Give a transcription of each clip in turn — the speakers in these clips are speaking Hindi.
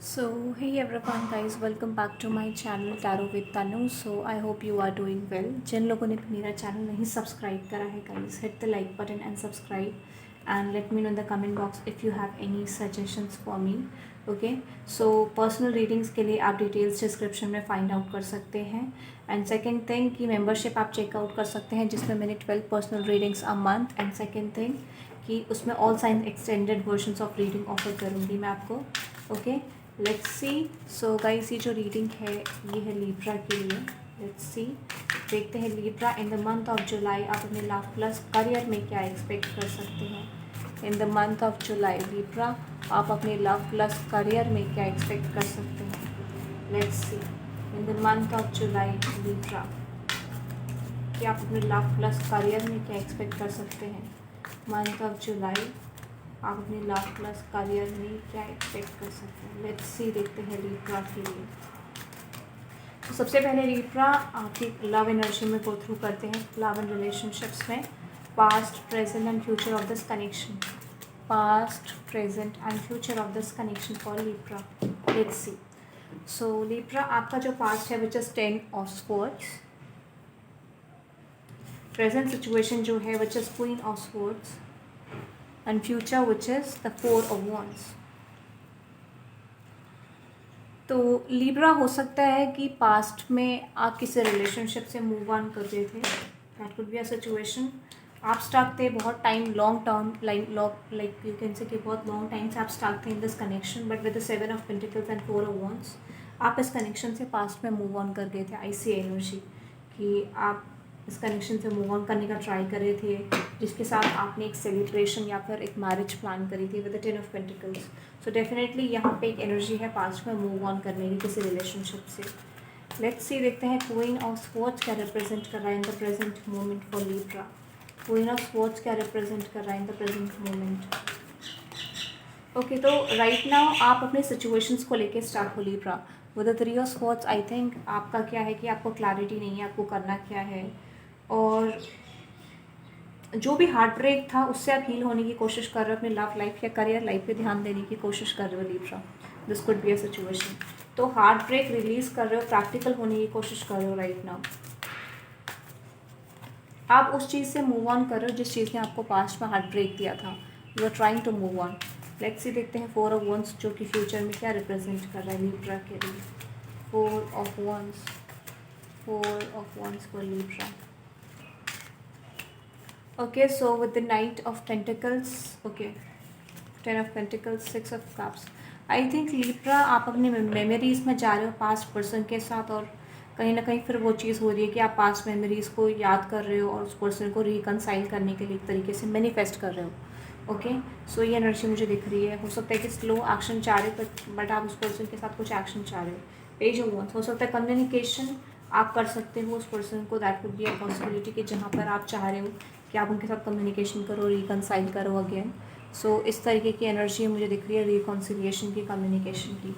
So, hey everyone guys, welcome back to my channel Tarot with Tanu. So, I hope you are doing well. जिन लोगों ने मेरा चैनल नहीं सब्सक्राइब करा है guys, hit the like button and subscribe and let me know in the comment box if you have any suggestions for me. Okay so personal readings के लिए आप डिटेल्स डिस्क्रिप्शन में फाइंड आउट कर सकते हैं. एंड सेकेंड थिंग कि मेंबरशिप आप चेकआउट कर सकते हैं जिसमें मैंने 12 personal readings a month. And second thing कि उसमें all science extended versions of reading offer करूँगी मैं आपको. Okay let's see. So guys ये जो रीडिंग है ये है लीब्रा के लिए. लेट्स सी, देखते हैं Libra in the month of जुलाई आप अपने लव प्लस करियर में क्या एक्सपेक्ट कर सकते हैं. इन the month of July Libra आप अपने लव प्लस करियर में क्या एक्सपेक्ट कर सकते हैं. Let's see in the month of July Libra कि आप अपने लव प्लस करियर में क्या एक्सपेक्ट कर सकते हैं. मंथ ऑफ जुलाई आप अपने लव प्लस करियर में क्या एक्सपेक्ट कर सकते हैं. लेट्स सी, देखते हैं लीब्रा के लिए. तो सबसे पहले लीब्रा आपकी लव एनर्जी में गो थ्रू करते हैं. लव एंड रिलेशनशिप्स में past present and future of this connection. Past present and future of this connection for Libra. Let's see. So Libra आपका जो पास्ट है which is 10 of swords. Present situation जो है which is queen of swords and future which is the 4 of wands. तो लीब्रा हो सकता है कि पास्ट में आप किसी रिलेशनशिप से मूव ऑन कर रहे थे. That could be a situation. आप स्टक थे बहुत time, long term like you can से कि बहुत लॉन्ग टाइम से आप स्टक थे in this connection. But with the 7 of pentacles and 4 of wands आप इस कनेक्शन से पास्ट में मूव ऑन कर गए थे. आई सी एनर्जी कि आप इस कनेक्शन से मूव ऑन करने का ट्राई कर रहे थे जिसके साथ आपने एक सेलिब्रेशन या फिर एक मैरिज प्लान करी थी with the 10 of pentacles. So definitely यहाँ पे एक एनर्जी है पास्ट में मूव ऑन करने की किसी रिलेशनशिप से. लेट्स सी, देखते हैं क्वीन ऑफ स्वॉर्ड्स क्या रिप्रेजेंट कर रहा है in the present moment for Libra. Queen of swords क्या रिप्रेजेंट कर रहा है in the present moment. Okay तो राइट नाउ आप अपने सिचुएशंस को लेके स्टार्ट हो Libra. With the 3 of swords I think आपका क्या है कि आपको क्लैरिटी नहीं है आपको करना क्या है. और जो भी हार्ट ब्रेक था उससे आप हील होने की कोशिश कर रहे हो. अपने लव लाइफ या करियर लाइफ पे ध्यान देने की कोशिश कर रहे हो Libra. This could be a situation. तो हार्ट ब्रेक रिलीज कर रहे हो, प्रैक्टिकल होने की कोशिश कर रहे हो राइट नाउ. आप उस चीज़ से मूव ऑन कर रहे हो जिस चीज़ ने आपको पास्ट में हार्ट ब्रेक दिया था. You are trying to move on. Let's see, देखते हैं 4 ऑफ wands जो कि फ्यूचर में क्या रिप्रेजेंट कर रहा है लीब्रा के लिए. 4 of wands. 4 of wands for Libra. Okay, so with the Knight of Pentacles, okay, 10 of Pentacles, 6 of Cups. I think Libra आप अपनी मेमोरीज में जा रहे हो पास्ट पर्सन के साथ और कहीं ना कहीं फिर वो चीज़ हो रही है कि आप पास्ट मेमोरीज को याद कर रहे हो और उस पर्सन को रिकनसाइल करने के लिए एक तरीके से मैनिफेस्ट कर रहे हो. ओके सो ये एनर्जी मुझे दिख रही है. हो सकता है कि स्लो एक्शन चाह रहे हो बट आप उस पर्सन के साथ कुछ एक्शन चाह रहे हो. पेज ऑफ wands हो सकता है कम्युनिकेशन आप कर सकते हो उस पर्सन को. That would be a possibility कि जहाँ पर आप चाह रहे हो कि आप उनके साथ कम्युनिकेशन करो, रिकनसाइल करो अगेन. सो इस तरीके की एनर्जी मुझे दिख रही है रिकॉन्सिलिएशन की, कम्युनिकेशन की.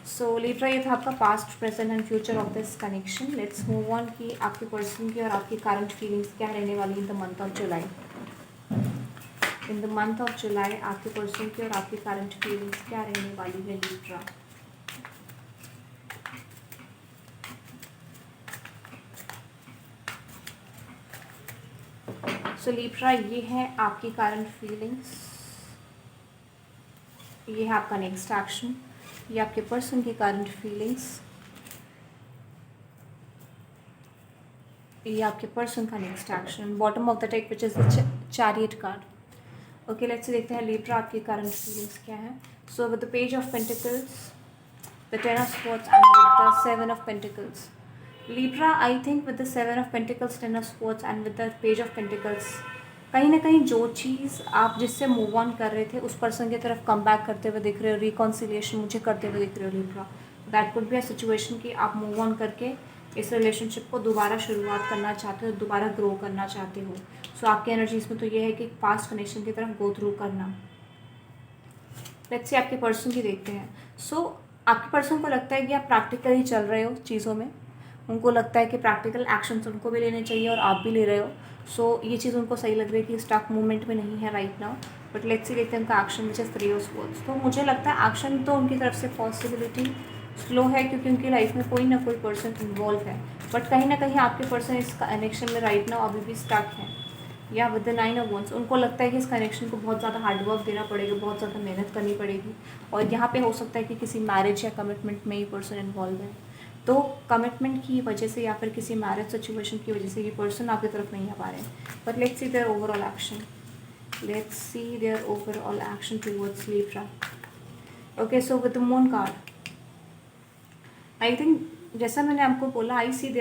सो लीब्रा ये था आपका past present and future of this connection. Let's move on कि आपके पर्सन की और आपकी करंट फीलिंग्स क्या रहने वाली इन the month of July. In the month of जुलाई आपके पर्सन की और आपकी करंट फीलिंग्स क्या रहने वाली है लीब्रा. सो लीब्रा ये है आपकी करंट फीलिंग्स, ये है आपका नेक्स्ट एक्शन, ये आपके पर्सन की करंट फीलिंग्स, ये आपके पर्सन का next action. Bottom of the deck which is the chariot card. Okay let's देखते हैं लीब्रा आपकी करंट फीलिंग्स क्या है. So with the page of pentacles, the 10 of swords and with the 7 of pentacles. Libra, I think with the 7 of Pentacles, 10 of Swords and with the Page of Pentacles, कहीं ना कहीं जो चीज़ आप जिससे मूव ऑन कर रहे थे उस पर्सन की तरफ कम बैक करते हुए दिख रहे हो, रिकॉन्सिलिएशन मुझे करते हुए दिख रहे हो Libra. That could be a situation कि आप मूव ऑन करके इस रिलेशनशिप को दोबारा शुरुआत करना चाहते हो, दोबारा ग्रो करना चाहते हो. सो आपकी एनर्जीज में तो ये है कि पास्ट कनेक्शन की तरफ गो थ्रू करना. लेट्स से आपके पर्सन की देखते हैं. सो आपके पर्सन को लगता है कि आप प्रैक्टिकली चल रहे हो चीज़ों में. उनको लगता है कि प्रैक्टिकल एक्शंस उनको भी लेने चाहिए और आप भी ले रहे हो. सो ये चीज़ उनको सही लग रही है कि स्टक मूवमेंट में नहीं है right now. But let's see देखते हैं उनका action which is 3 of swords. तो मुझे लगता है एक्शन तो उनकी तरफ से पॉसिबिलिटी स्लो है, क्योंकि उनकी लाइफ में कोई ना कोई पर्सन इन्वॉल्व है, बट कहीं ना कहीं आपके पर्सन इस कनेक्शन में राइट नाउ अभी भी स्टक है। या विद द 9 ऑफ वंस उनको लगता है कि इस कनेक्शन को बहुत ज़्यादा हार्डवर्क देना पड़ेगा, बहुत ज़्यादा मेहनत करनी पड़ेगी, और यहाँ पे हो सकता है कि किसी मैरिज या कमिटमेंट में ये पर्सन इन्वॉल्व है। तो कमिटमेंट की वजह से या फिर किसी मैरिज सिचुएशन की वजह से ये पर्सन आपकी तरफ नहीं आ पा रहे हैं। But let's see their overall action, let's see their overall action towards Libra. Okay, so with the moon card, I think जैसा मैंने आपको बोला, I see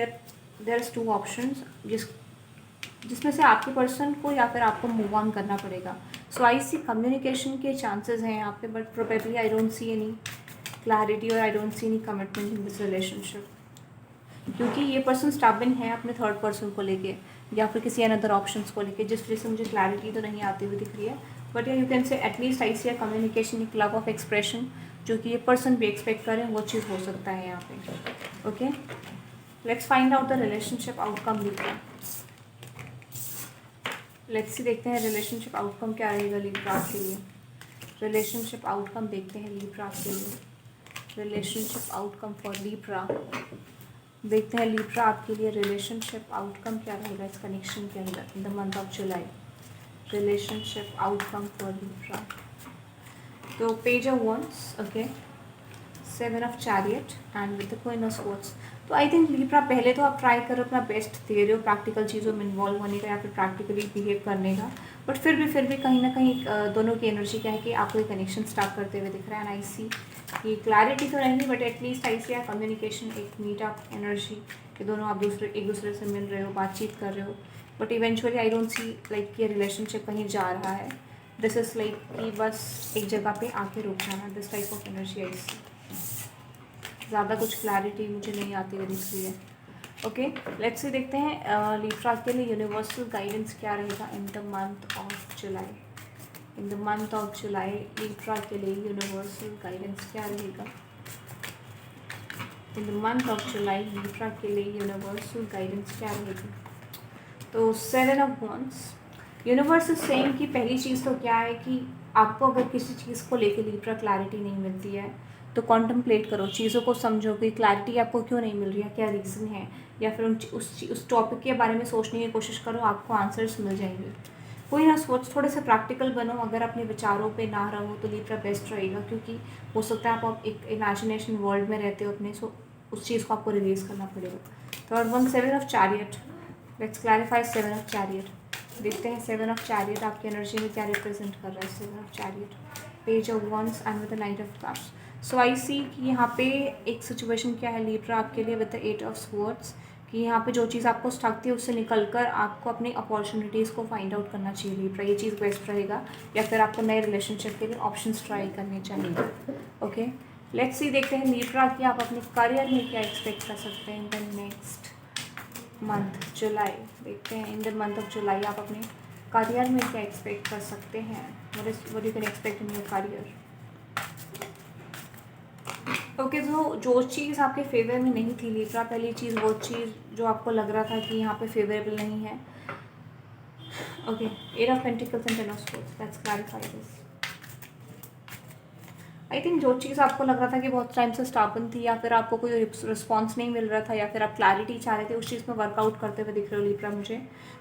there's 2 options जिसमें से आपके पर्सन को या फिर आपको मूव ऑन करना पड़ेगा। सो आई सी कम्युनिकेशन के चांसेस हैं यहाँ पे, but probably I don't see any clarity और I don't see any commitment in this relationship, क्योंकि ये पर्सन स्टबन है अपने थर्ड पर्सन को लेके या फिर किसी अनदर ऑप्शंस को लेके, जिस वजह से मुझे क्लैरिटी तो नहीं आती हुई दिख रही है। But you can say at least I see communication, एक लव ऑफ एक्सप्रेशन जो कि ये पर्सन भी एक्सपेक्ट करें, वो चीज़ हो सकता है यहाँ पे। Okay, let's find out the relationship outcome Libra. Let's see देखते हैं रिलेशनशिप आउटकम क्या रहेगा लिब्रा के लिए। रिलेशनशिप आउटकम देखते हैं लिब्रा के लिए। रिलेशनशिप आउटकम फॉर लिब्रा देखते हैं लिब्रा आपके लिए रिलेशनशिप आउटकम क्या रहेगा इस कनेक्शन के अंदर in the month of July. Relationship outcome for Libra, तो page of wands, okay, 7 of chariot and with the queen of swords. तो आई थिंक लिब्रा पहले तो आप ट्राई करो, अपना बेस्ट दे रहे हो प्रैक्टिकल चीज़ों में इन्वॉल्व होने का या फिर प्रैक्टिकली बिहेव करने का, बट फिर भी कहीं ना कहीं दोनों की एनर्जी क्या है कि आपको ये कनेक्शन स्टार्ट करते हुए दिख रहा है। एंड आई सी कि क्लैरिटी तो नहीं, but at least I see communication, एक मीटअप एनर्जी कि दोनों आप एक दूसरे से मिल रहे हो, बातचीत कर रहे हो, but eventually I don't C like ये रिलेशनशिप कहीं जा रहा है। दिस इज़ लाइक कि बस एक जगह पे आके रुक जाना, दिस टाइप ऑफ एनर्जी आई सी। ज़्यादा कुछ क्लैरिटी मुझे नहीं आती हुई दिख रही है। ओके, लेट्स से देखते हैं लिब्रा के लिए यूनिवर्सल गाइडेंस क्या रहेगा in the month of July. In the month of July Libra के लिए यूनिवर्सल गाइडेंस क्या रहेगा। In the month of July Libra के लिए यूनिवर्सल गाइडेंस क्या रहेगी। तो 7 of wands, universe is saying कि पहली चीज़ तो क्या है कि आपको अगर किसी चीज़ को लेकर लिब्रा क्लैरिटी नहीं मिलती है तो कॉन्टम्पलेट करो, चीज़ों को समझो कि क्लैरिटी आपको क्यों नहीं मिल रही है, क्या रीज़न है, या फिर उस टॉपिक के बारे में सोचने की कोशिश करो, आपको आंसर्स मिल जाएंगे। कोई ना सोच, थोड़े से प्रैक्टिकल बनो, अगर अपने विचारों पे ना रहो तो लिब्रा बेस्ट रहेगा, क्योंकि हो सकता है आप एक इमेजिनेशन वर्ल्ड में रहते हो अपने, सो उस चीज़ को आपको रिलीज़ करना पड़ेगा। Third one 7 of chariot, let's clarify 7 of chariot. देखते हैं 7 ऑफ चैरियट आपकी एनर्जी में क्या रिप्रेजेंट कर रहा है। 7 of chariot, page of wands and with the knight of cups. So I see कि यहाँ पे एक सिचुएशन क्या है लिब्रा आपके लिए विद द 8 ऑफ स्वॉर्ड्स, कि यहाँ पे जो चीज़ आपको स्टक थी उससे निकलकर आपको अपनी अपॉर्चुनिटीज़ को फाइंड आउट करना चाहिए लिब्रा, ये चीज़ बेस्ट रहेगा, या फिर आपको नए रिलेशनशिप के लिए ऑप्शंस ट्राई करने चाहिए। ओके, लेट्स सी देखते हैं लिब्रा कि आप अपने करियर में क्या एक्सपेक्ट कर सकते हैं इन द नेक्स्ट मंथ जुलाई। देखते हैं इन द मंथ ऑफ जुलाई आप अपने करियर में क्या एक्सपेक्ट कर सकते हैं, what you can expect in your career. Okay, तो जो चीज़ आपके फेवर में नहीं थी लिब्रा, पहली चीज़ वो चीज़ जो आपको लग रहा था कि यहाँ पे फेवरेबल नहीं है। Okay, 8 of pentacles and 10 of swords, let's clarify this. I think जो चीज़ आपको लग रहा था कि बहुत टाइम से स्टाबन थी, या फिर आपको कोई रिस्पॉन्स नहीं मिल रहा था, या फिर आप क्लैरिटी चाह रहे थे, उस चीज़ में वर्कआउट करते हुए दिख रहे हो लिब्रा मुझे।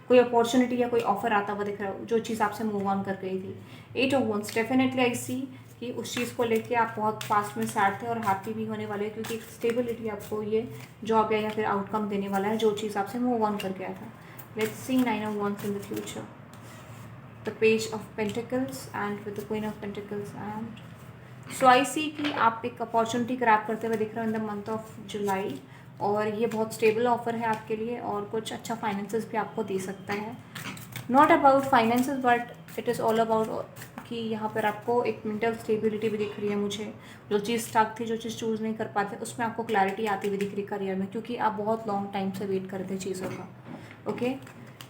कोई अपॉर्चुनिटी या कोई ऑफर आता हुआ दिख रहा हो, जो चीज़ आपसे मूव ऑन कर गई थी। 8 of once, definitely I see कि उस चीज़ को लेके आप बहुत फास्ट में सैड थे और हैप्पी भी होने वाले, क्योंकि एक स्टेबिलिटी आपको ये जॉब या फिर आउटकम देने वाला है, जो चीज़ आपसे मूव ऑन कर गया था। Let's see 9 of wands in the future, the page of pentacles and with the queen of pentacles and so I see कि आप एक अपॉर्चुनिटी ग्रैब करते हुए दिख रहे हो इन द मंथ ऑफ जुलाई, और ये बहुत स्टेबल ऑफर है आपके लिए, और कुछ अच्छा फाइनेंसेस भी आपको दे सकता है। Not about finances, but it is all about कि यहाँ पर आपको एक मेंटल स्टेबिलिटी भी दिख रही है मुझे। जो चीज़ स्टक थी, जो चीज़ चूज़ नहीं कर पाते, उसमें आपको क्लैरिटी आती हुई दिख रही करियर में, क्योंकि आप बहुत लॉन्ग टाइम से वेट कर रहे थे चीज़ों का। ओके,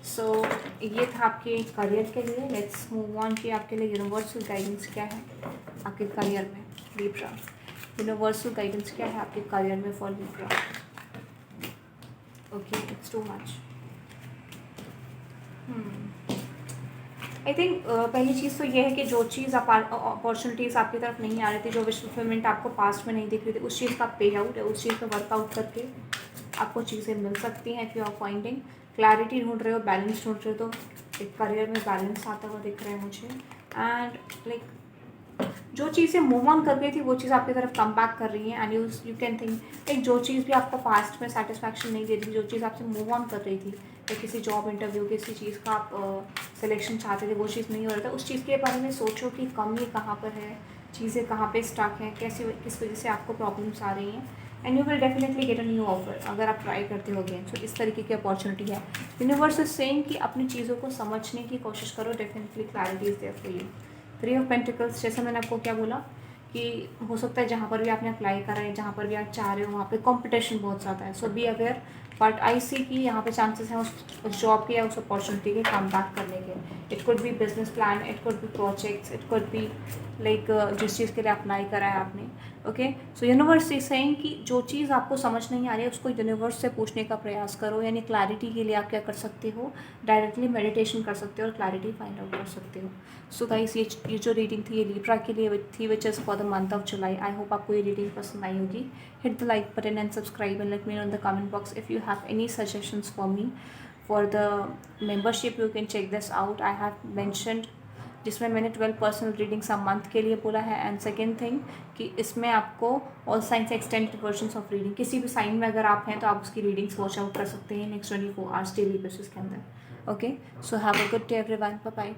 सो ये था आपके करियर के लिए। लेट्स मूव ऑन कि आपके लिए यूनिवर्सल गाइडेंस क्या है आपके करियर में लिब्रा। यूनिवर्सल गाइडेंस क्या है आपके करियर में for Libra. Okay, it's too much. I think पहली चीज़ तो ये है कि जो चीज़ आप अपॉर्चुनिटीज़ आपकी तरफ नहीं आ रही थी, जो विश फुलफिलमेंट आपको पास्ट में नहीं दिख रही थी, उस चीज़ का पे आउट है, उस चीज़ पर वर्कआउट करके आपको चीज़ें मिल सकती हैं। If you are finding clarity ढूंढ रहे हो, बैलेंस ढूंढ रहे हो, तो एक करियर में बैलेंस आता हुआ दिख रहा है मुझे। एंड लाइक जो चीज़ें मूव ऑन कर गई थी वो चीज़ आपकी तरफ कम बैक कर रही है। And you can think like जो चीज़ भी आपको पास्ट में सेटिस्फैक्शन नहीं दे रही थी, जो चीज़ आपसे मूव ऑन कर रही थी, या किसी जॉब इंटरव्यू किसी चीज़ का आप सिलेक्शन चाहते थे, वो चीज़ नहीं हो रहा था, उस चीज़ के बारे में सोचो कि कमी कहाँ पर है, चीज़ें कहाँ पे स्टक हैं, कैसे किस वजह से आपको प्रॉब्लम्स आ रही हैं। And you will definitely get a new offer अगर आप ट्राई करते हो अगेन। सो इस तरीके की अपॉर्चुनिटी है। यूनिवर्स इज सेइंग कि अपनी चीज़ों को समझने की कोशिश करो, definitely clarity is there for you. 3 of pentacles, जैसे मैंने आपको क्या बोला कि हो सकता है जहाँ पर भी आपने अप्लाई करा है, जहाँ पर भी आप चाह रहे हो, वहाँ पे कंपटीशन बहुत ज़्यादा है। सो be aware, but I see कि यहाँ पे चांसेस हैं उस जॉब के या उस अपॉर्चुनिटी के कम बैक करने के। It could be business plan, it could be projects, it could be like जिस चीज़ के लिए अप्लाई करा है आपने। Okay, so universe is saying कि जो चीज़ आपको समझ नहीं आ रही है उसको यूनिवर्स से पूछने का प्रयास करो। यानी क्लैरिटी के लिए आप क्या कर सकते हो, डायरेक्टली मेडिटेशन कर सकते हो और क्लैरिटी फाइंड आउट कर सकते हो। सो गाइस, ये जो रीडिंग थी ये लिब्रा के लिए थी, which is for the month of July. I hope आपको ये रीडिंग पसंद आई होगी। Hit the like button and subscribe and let me know in the comment box if you have any suggestions for me for the membership. You can check this out. I have mentioned जिसमें मैंने 12 पर्सनल रीडिंग्स अ मंथ के लिए बोला है। एंड सेकेंड थिंग कि इसमें आपको all science extended versions of reading, किसी भी साइन में अगर आप हैं तो आप उसकी रीडिंग्स वॉच आउट कर सकते हैं नेक्स्ट 24 आवर्स डेली बेसिस के अंदर। Okay, so have a good day everyone, bye bye.